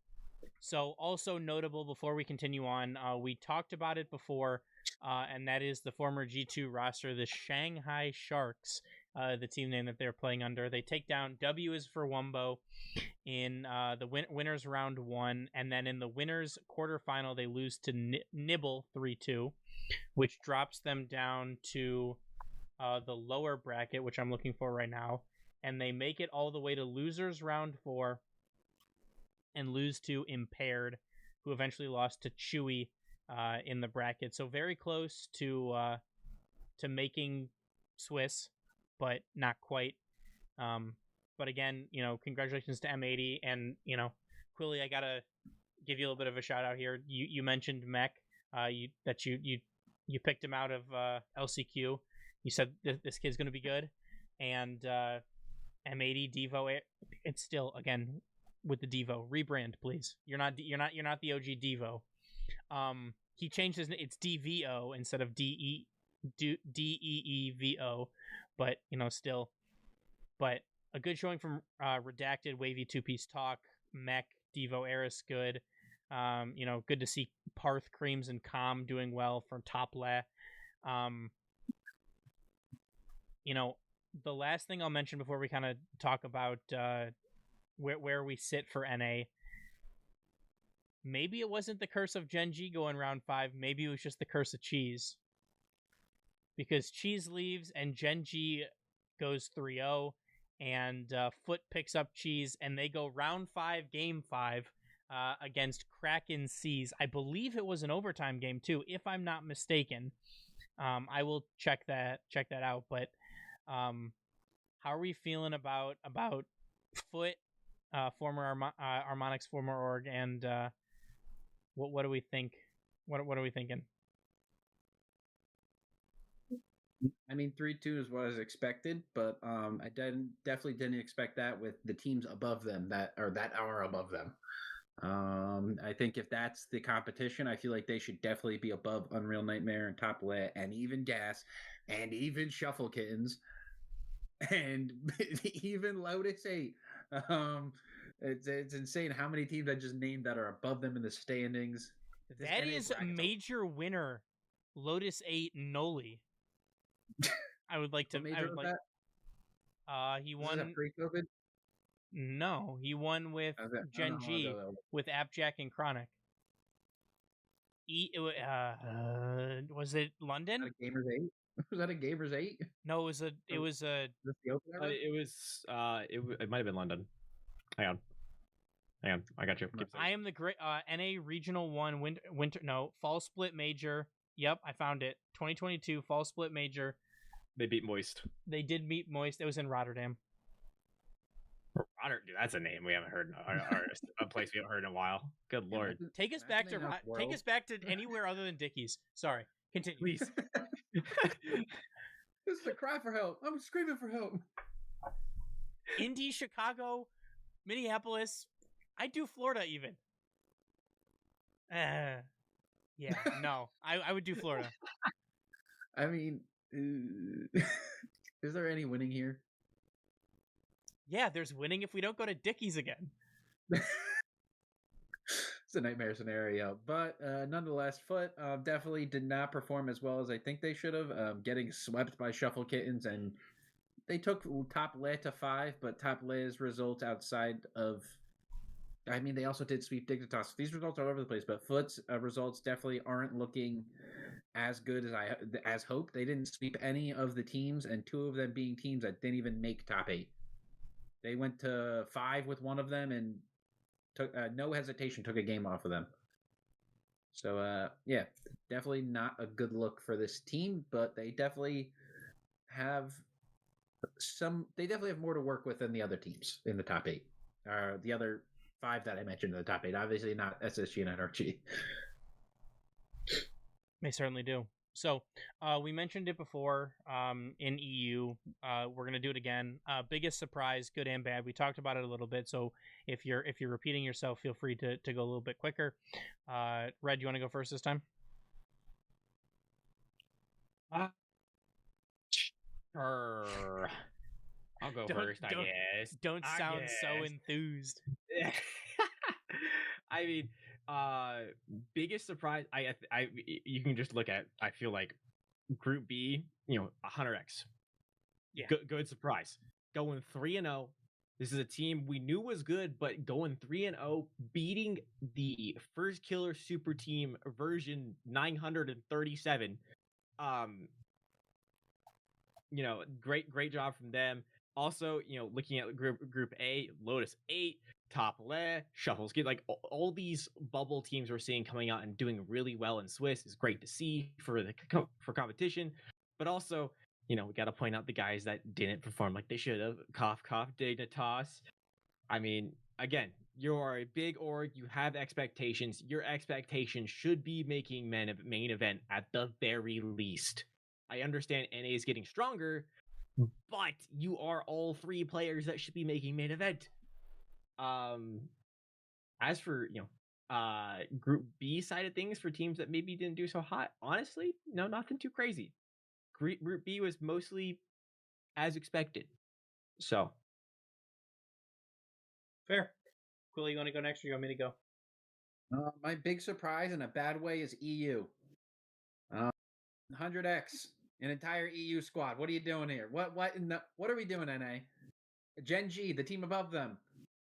So, also notable before we continue on, we talked about it before, and that is the former G2 roster, the Shanghai Sharks. the team name that they're playing under. They take down W is for Wumbo in the winners round 1, and then in the winners quarterfinal they lose to Nibble 3-2, which drops them down to the lower bracket, which I'm looking for right now, and they make it all the way to losers round 4 and lose to Impaired, who eventually lost to Shmooey in the bracket. So very close to making Swiss, but not quite. But again, congratulations to M80, and Quilly, I gotta give you a little bit of a shout out here. You mentioned Mech, you picked him out of LCQ. You said this kid's gonna be good, and M80 Devo. It's still, again, with the Devo rebrand, please. You're not the OG Devo. He changed his name. It's DVO instead of DEEVO, but still. But a good showing from Redacted, Wavy, Two Piece Talk, Mech, Devo, Eris, good. Good to see Parth, Creams, and Calm doing well from top lane. The last thing I'll mention before we kind of talk about where we sit for NA. Maybe it wasn't the curse of Gen G going round 5. Maybe it was just the curse of Cheese. Because Cheese leaves and Gen G goes 3-0, and Foot picks up Cheese, and they go round 5, game 5 against Kraken Seas. I believe it was an overtime game too, if I'm not mistaken. I will check that out. But how are we feeling about Foot, former Harmonix, former org, and what do we think? What are we thinking? I mean, 3-2 is what I was expected, but I definitely didn't expect that with the teams above them that are above them. I think if that's the competition, I feel like they should definitely be above Unreal Nightmare and Top Lit and even Gas and even Shuffle Kittens and even Lotus 8. It's insane how many teams I just named that are above them in the standings. That is a major winner, Lotus 8 Noli. I would like to. I would like. That? He won. Is that pre-COVID? No, he won with Gen G with Appjack and Chronic. Was it London? Was that a Gamers 8? Was that a Gamers 8? No, it was a. It might have been London. Hang on, I got you. I am the great NA Regional 1 winter. No, fall split major. Yep, I found it. 2022 fall split major. They beat Moist. They did beat Moist. It was in Rotterdam. Dude, that's a name we haven't heard, a place we haven't heard in a while. Good lord. Take us back to anywhere other than Dickies. Sorry, continue, please. This is a cry for help. I'm screaming for help. Indy, Chicago, Minneapolis. I do Florida even. Yeah, no, I would do Florida. I mean, is there any winning here? Yeah, there's winning if we don't go to Dickies again. It's a nightmare scenario, but nonetheless, Foot definitely did not perform as well as I think they should have, getting swept by Shuffle Kittens, and they took Top Lay to 5, but Top Lay's results outside of... I mean, they also did sweep Dignitas. These results are all over the place, but Foot's results definitely aren't looking as good as hoped. They didn't sweep any of the teams, and 2 of them being teams that didn't even make top 8. They went to 5 with one of them and took no hesitation, took a game off of them. So, yeah, definitely not a good look for this team, but they definitely have more to work with than the other teams in the top 8. The other 5 that I mentioned in the top 8, obviously not SSG and NRG. They certainly do. So we mentioned it before in EU. We're going to do it again. Biggest surprise, good and bad. We talked about it a little bit. So if you're repeating yourself, feel free to go a little bit quicker. Red, you want to go first this time? Sure. I'll go first, I guess. Don't sound so enthused. I mean, biggest surprise, you can just look at, I feel like Group B, 100x. Yeah. Good surprise. Going 3-0. This is a team we knew was good, but going 3-0, beating the first killer super team version 937. Great job from them. Also, looking at group A, Lotus 8, Top Le, Shuffles, like all these bubble teams we're seeing coming out and doing really well in Swiss is great to see for competition. But also, we got to point out the guys that didn't perform like they should have. Cough, Dignitas. I mean, again, you're a big org. You have expectations. Your expectations should be making main event at the very least. I understand NA is getting stronger, but you are all 3 players that should be making main event. As for group B side of things for teams that maybe didn't do so hot, honestly, no, nothing too crazy. Group B was mostly as expected. So fair. Cool. You want to go next, or you want me to go? My big surprise in a bad way is EU. 100X, an entire EU squad. What are you doing here? What are we doing, NA? Gen G, the team above them,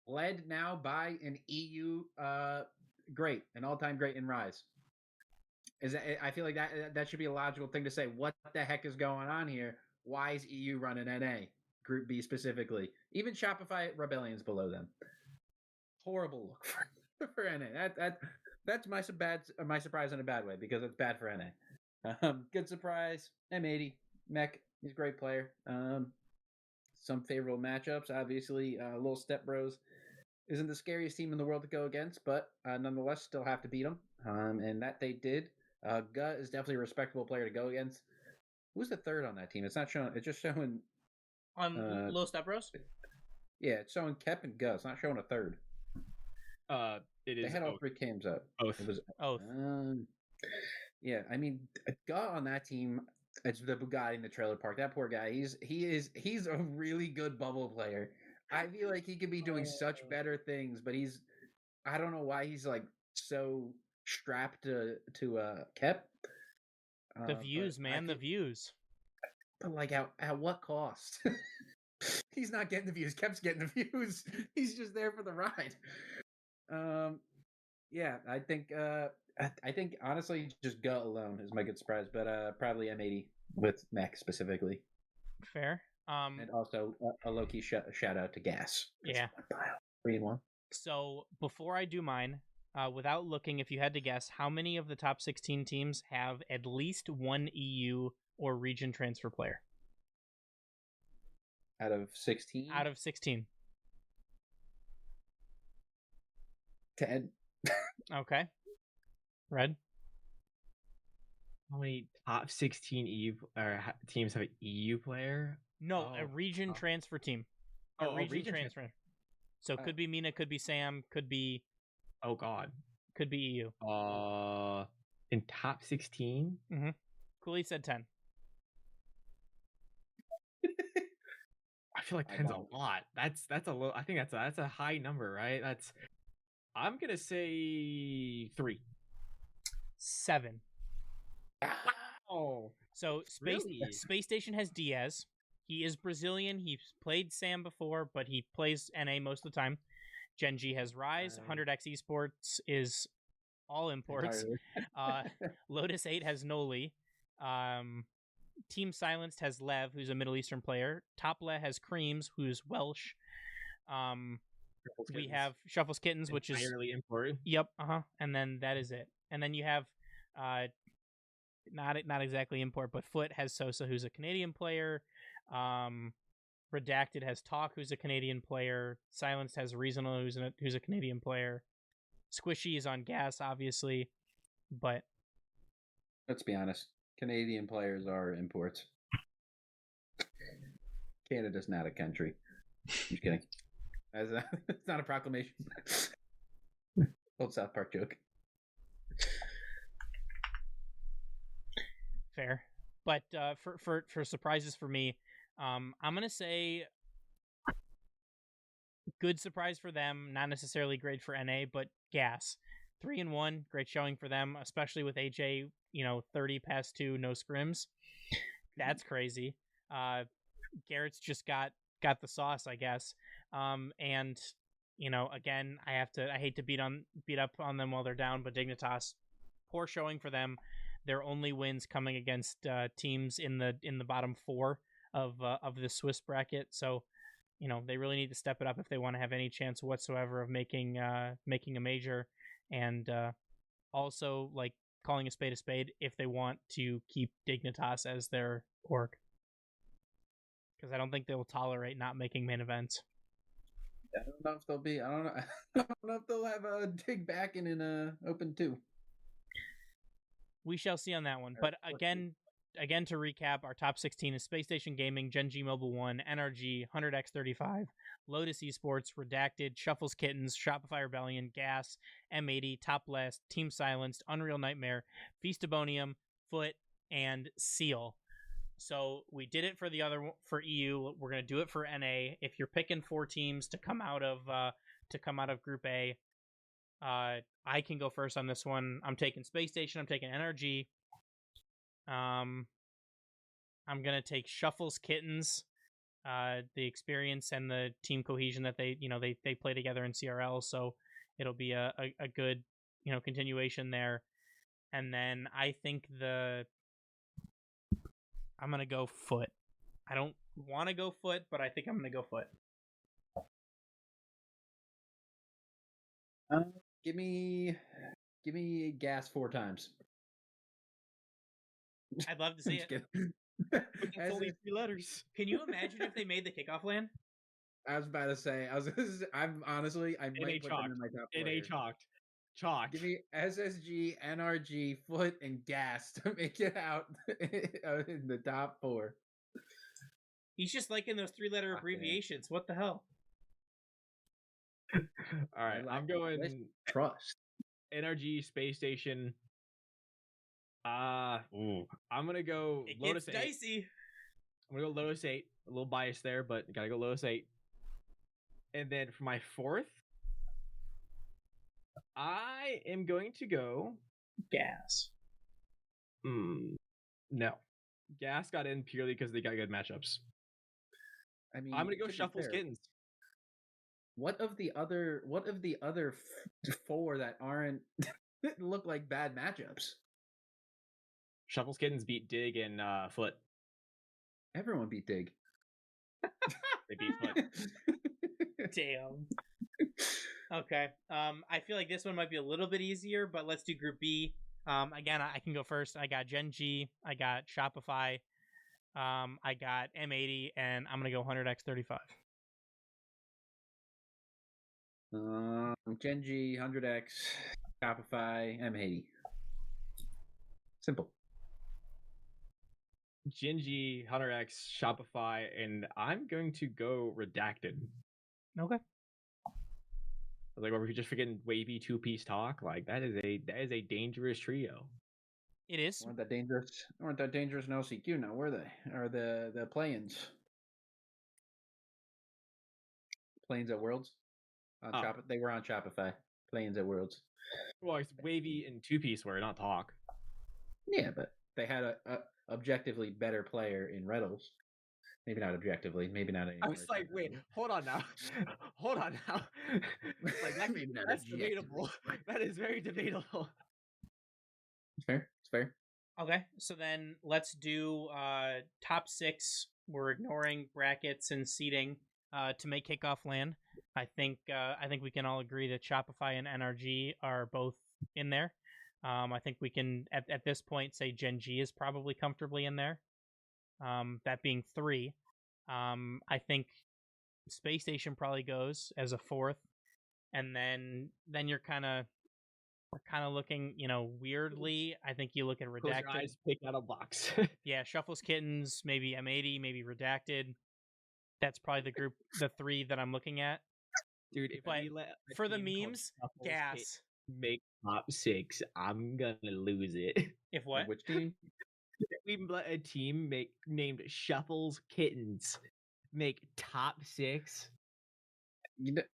led now by an EU great, an all-time great in Rise. I feel like that should be a logical thing to say. What the heck is going on here? Why is EU running NA? Group B specifically. Even Shopify Rebellion's below them. Horrible look for NA. That's my surprise in a bad way, because it's bad for NA. Good surprise. M80 Mech. He's a great player. Some favorable matchups. Obviously, Little Step Bros isn't the scariest team in the world to go against, but nonetheless still have to beat them. And that they did. Gut is definitely a respectable player to go against. Who's the third on that team? It's not showing. It's just showing on Little Step Bros. Yeah, it's showing Kep and Gut. It's not showing a third. It is. They had all 3 cams up. Oath. It was Oath. Yeah, I mean, Gut on that team. It's the Bugatti in the trailer park. That poor guy. He's a really good bubble player. I feel like he could be doing such better things, but I don't know why he's like so strapped to Kep. The views, man, the views. But like, at what cost? He's not getting the views. Kep's getting the views. He's just there for the ride. Yeah, I think honestly, just Gut alone is my good surprise, but probably M80 with Mech specifically. Fair. And also a low-key shout out to Gas. Yeah. 3-1. So before I do mine, without looking, if you had to guess, how many of the top 16 teams have at least one EU or region transfer player? Out of 16? Out of 16. 10. Okay. Red? How many top 16 EU teams have an EU player? No, a region transfer team. A region transfer. So could be Mina, could be Sam, could be... Oh, God. Could be EU. In top 16? Mm-hmm. Cooley said 10. I feel like 10's a lot. That's a low. I think that's a high number, right? I'm gonna say 3. 7. Wow. So Space Station has Diaz. He is Brazilian. He's played Sam before, but he plays NA most of the time. Gen G has Rise. 100X Esports is all imports. Lotus 8 has Noli. Team Silenced has Lev, who's a Middle Eastern player. Tople has Creams, who's Welsh. We have Shuffles Kittens, which is entirely imported. Yep. And then that is it. And then you have not exactly import, but Foot has Sosa, who's a Canadian player. Redacted has Talk, who's a Canadian player. Silenced has Reasonable, who's a Canadian player. Squishy is on Gas, obviously, but let's be honest, Canadian players are imports. Canada's not a country. I'm just kidding. It's not a proclamation. Old South Park joke. Fair, but for surprises for me, I'm gonna say good surprise for them. Not necessarily great for NA, but Gas 3-1, great showing for them, especially with AJ. 30 past 2, no scrims. That's crazy. Garrett's just got the sauce, I guess. And again, I hate to beat up on them while they're down, but Dignitas, poor showing for them. Their only wins coming against teams in the bottom 4 of the Swiss bracket. So, they really need to step it up if they want to have any chance whatsoever of making a major, and also like calling a spade if they want to keep Dignitas as their org, because I don't think they will tolerate not making main events. I don't know if they'll be. I don't know. I don't know if they'll have a dig back in Open 2. We shall see on that one. But again, to recap, our top 16 is Space Station Gaming, Gen G Mobile 1, NRG, 100x35, Lotus Esports, Redacted, Shuffles Kittens, Shopify Rebellion, Gas, M80, Top Last, Team Silenced, Unreal Nightmare, Feastabonium, Foot, and Seal. So we did it for for EU. We're gonna do it for NA. If you're picking 4 teams to come out of Group A, I can go first on this one. I'm taking Space Station. I'm taking NRG. I'm gonna take Shuffles Kittens. The experience and the team cohesion that they play together in CRL, so it'll be a good continuation there. And then I think I'm going to go Foot. I don't want to go Foot, but I think I'm going to go Foot. Give me Gas 4 times. I'd love to see it. It's only 3 letters. Can you imagine if they made the kickoff land? I was about to say. I'm honestly. I might put them in my top 4. NA chalked. Give me SSG, NRG, Foot, and Gas to make it out in the top 4. He's just liking those 3-letter abbreviations. What the hell? All right, I'm going Trust. NRG, Space Station. I'm gonna go Lotus 8. Dicey. I'm gonna go Lotus 8. A little biased there, but gotta go Lotus 8. And then for my 4th, I am going to go Gas. No. Gas got in purely because they got good matchups. I mean, I'm gonna go Shuffles Kittens. What of the other 4 that aren't look like bad matchups? Shuffles Kittens beat Dig and Foot. Everyone beat Dig. They beat Foot. Damn. Okay. I feel like this one might be a little bit easier, but let's do Group B. Again, I can go first. I got Gen G. I got Shopify. I got M80, and I'm gonna go 100x35. Gen G, 100x, Shopify, M80. Simple. Gen G, 100x, Shopify, and I'm going to go Redacted. Okay. Like, we're just freaking wavy 2-piece talk. Like, that is a dangerous trio. It is. Weren't that dangerous in LCQ now, were they? Or the play-ins? Play-ins at Worlds? They were on Shopify. Play-ins at Worlds. Well, it's wavy and 2-piece where not talk. Yeah, but they had a objectively better player in Reddles. Maybe not objectively. Maybe not anymore. I was like, wait, hold on now. Like, that's debatable. That is very debatable. It's fair. Okay, so then let's do top 6. We're ignoring brackets and seeding to make kickoff land. I think we can all agree that Shopify and NRG are both in there. I think we can at this point say Gen G is probably comfortably in there. That being 3. I think Space Station probably goes as a 4th, and then we're kind of looking, weirdly. I think you look at Redacted. Close your eyes, pick out a box. Yeah, Shuffles Kittens, maybe M80, maybe Redacted. That's probably the 3 that I'm looking at. Dude, but for the memes, Gas. Make top 6, I'm gonna lose it. If what? Which team? We let a team named Shuffles Kittens make top 6.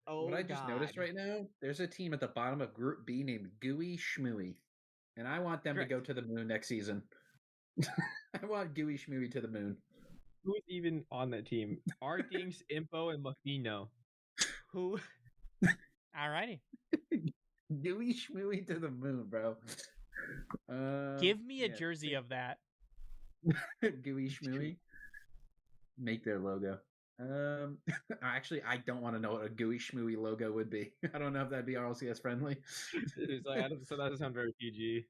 What I just noticed right now, there's a team at the bottom of Group B named Gooey, Shmooey, and I want them to go to the moon next season. I want Gooey, Shmooey to the moon. who's even on that team? Ardings, Impo, and Mafino. Who? Alrighty. Gooey Shmooey to the moon, bro. Give me a jersey of that. Gooey Shmooey. Make their logo. Actually, I don't want to know what a Gooey Shmooey logo would be. I don't know if that'd be RLCS friendly. It's like, so that doesn't sound very PG.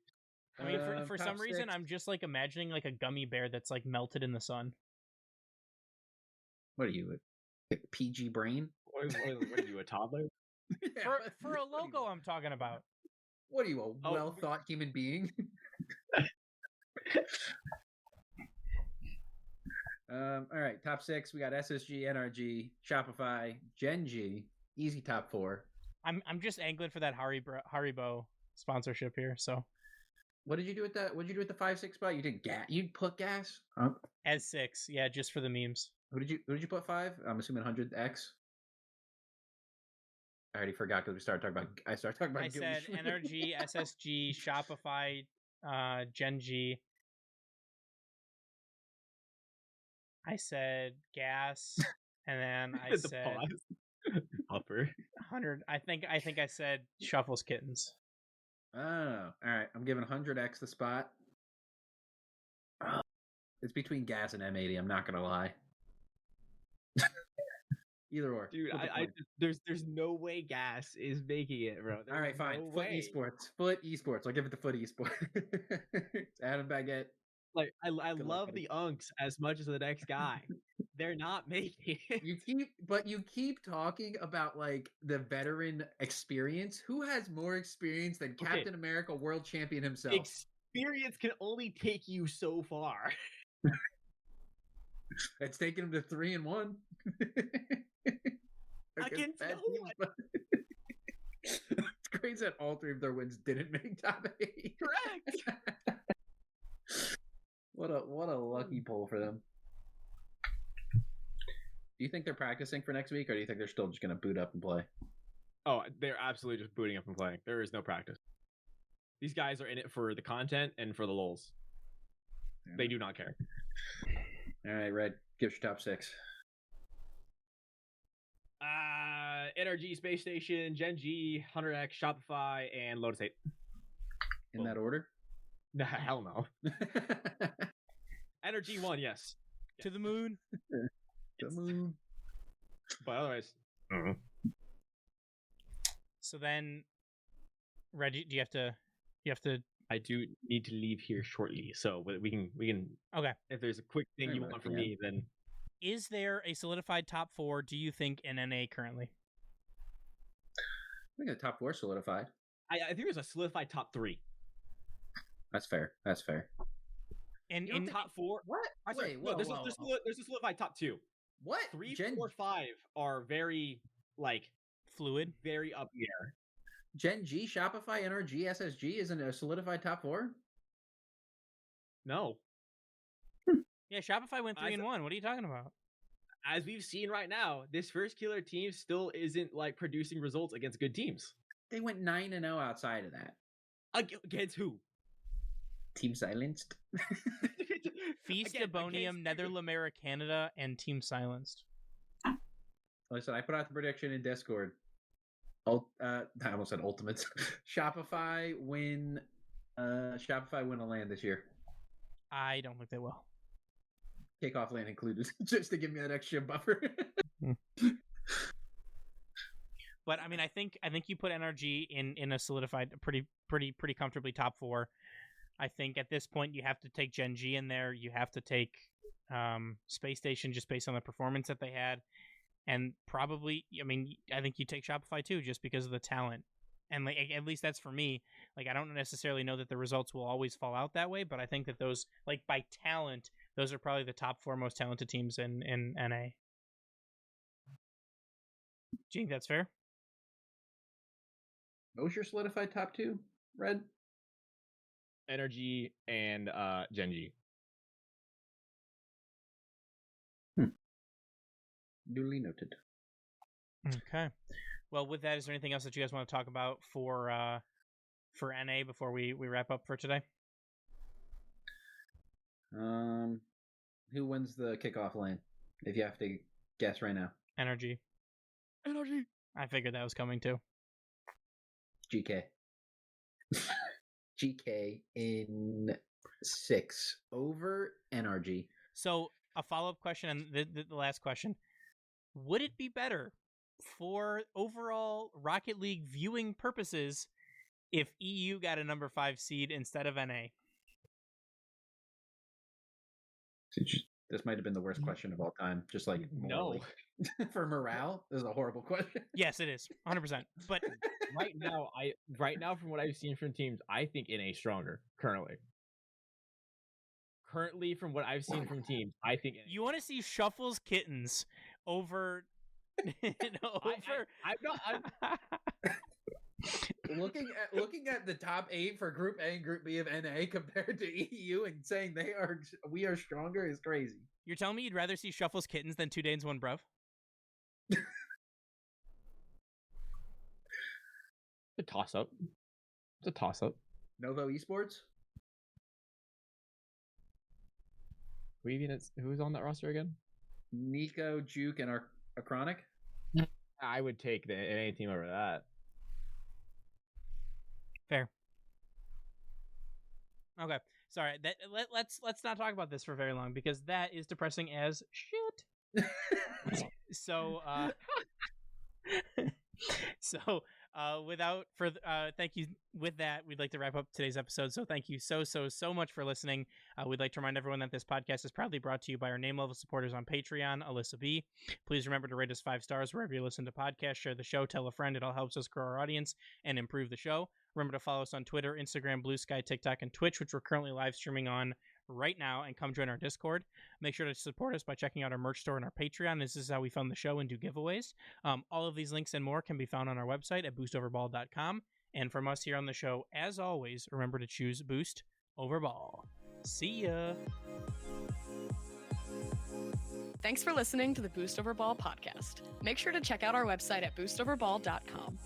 I mean, for top some reason, 6. I'm just like imagining like a gummy bear that's like melted in the sun. What are you, a PG brain? What are you, a toddler? For a logo, I'm talking about. What are you, a well-thought human being? All right, top 6. We got SSG, NRG, Shopify, Genji, easy top 4. I'm just angling for that Haribo sponsorship here. So What did you do with that? What did you do with the 5-6 spot? You did gas. You put gas. as 6, yeah, just for the memes. Who did you put 5? I'm assuming 100X. I already forgot because I started talking about. I said NRG, SSG, Shopify, Genji. I said gas, and then I said Upper 100. I think I said Shuffles Kittens. Oh, all right. I'm giving 100X the spot. It's between gas and M80. I'm not gonna lie. Either or, dude. There's no way gas is making it, bro. All right, fine. No Foot way. Esports. Foot Esports. I'll give it to Foot Esports. Adam Baguette. Like I Good luck, love buddy. the Unks as much as the next guy. They're not making it. You keep talking about like the veteran experience. Who has more experience than Captain America World Champion himself? Experience can only take you so far. It's taken him to 3-1. Against bad no teams, but it's crazy that all 3 of their wins didn't make top 8. Correct. What a lucky pull for them. Do you think they're practicing for next week, or do you think they're still just going to boot up and play? Oh, they're absolutely just booting up and playing. There is no practice. These guys are in it for the content and for the lulz. Yeah. They do not care. All right, Red, give us your top 6. NRG, Space Station, Genji, 100X, Shopify, and Lotus 8. In that order? Nah, hell no. Energy 1, yes. To the moon. The moon. But otherwise, So then, Reggie, do you have to? I do need to leave here shortly, so we can. Okay. If there's a quick thing you want from me, then. Is there a solidified top 4? Do you think in NA currently? I think the top 4 solidified. I think there's a solidified top 3. That's fair. And in top 4, what? Wait, no, there's a solidified top 2. What? 3, 4, 5 are very fluid, very up the air. Gen G, Shopify, NRG, SSG isn't a solidified top 4? No. Yeah, Shopify went 3-1. What are you talking about? As we've seen right now, this first killer team still isn't producing results against good teams. They went 9-0 outside of that. Against who? Team Silenced. Feast, Ebonium, Netherlamera, Canada, and Team Silenced. Listen, I put out the prediction in Discord. I almost said Ultimates. Shopify win a LAN this year. I don't think they will. Kickoff LAN included, just to give me that extra buffer. But I mean, I think you put NRG in a solidified, pretty comfortably top 4. I think at this point you have to take Gen G in there. You have to take Space Station just based on the performance that they had, and probably, I mean, I think you take Shopify too just because of the talent. And at least that's for me. I don't necessarily know that the results will always fall out that way, but I think that those, by talent, those are probably the top 4 most talented teams in NA. Do you think that's fair? What was your solidified top 2, Red? Energy and Genji. Duly noted. Okay. Well, with that, is there anything else that you guys want to talk about for NA before we wrap up for today? Who wins the kickoff lane? If you have to guess right now. Energy. I figured that was coming too. GK. GK in 6 over NRG. So a follow-up question, and the last question: would it be better for overall Rocket League viewing purposes if EU got a number 5 seed instead of NA? This might have been the worst question of all time. Just like morally. No. For morale, this is a horrible question. Yes, it is 100%. But right now, from what I've seen from teams, I think NA is stronger currently. Currently, from what I've seen from teams, I think you want to see Shuffle's Kittens over. I'm not. looking at the top 8 for Group A and Group B of NA compared to EU and saying we are stronger is crazy. You're telling me you'd rather see Shuffle's Kittens than 2 Danes 1 Bruv? It's a toss up. It's a toss up. Novo Esports. Who's on that roster again? Nico, Juke, and Acronic. I would take the NA team over that. Fair. Okay. Sorry. Let's not talk about this for very long because that is depressing as shit. So without further thank you. With that, we'd like to wrap up today's episode. So thank you so much for listening. We'd like to remind everyone that this podcast is proudly brought to you by our name level supporters on Patreon, Alyssa B. Please remember to rate us 5 stars wherever you listen to podcasts, share the show, tell a friend. It all helps us grow our audience and improve the show. Remember to follow us on Twitter, Instagram, Blue Sky, TikTok, and Twitch, which we're currently live streaming on right now, and come join our Discord. Make sure to support us by checking out our merch store and our Patreon. This is how we fund the show and do giveaways. All of these links and more can be found on our website at boostoverball.com. And from us here on the show, as always, remember to choose Boost over Ball. See ya! Thanks for listening to the Boost Over Ball podcast. Make sure to check out our website at boostoverball.com.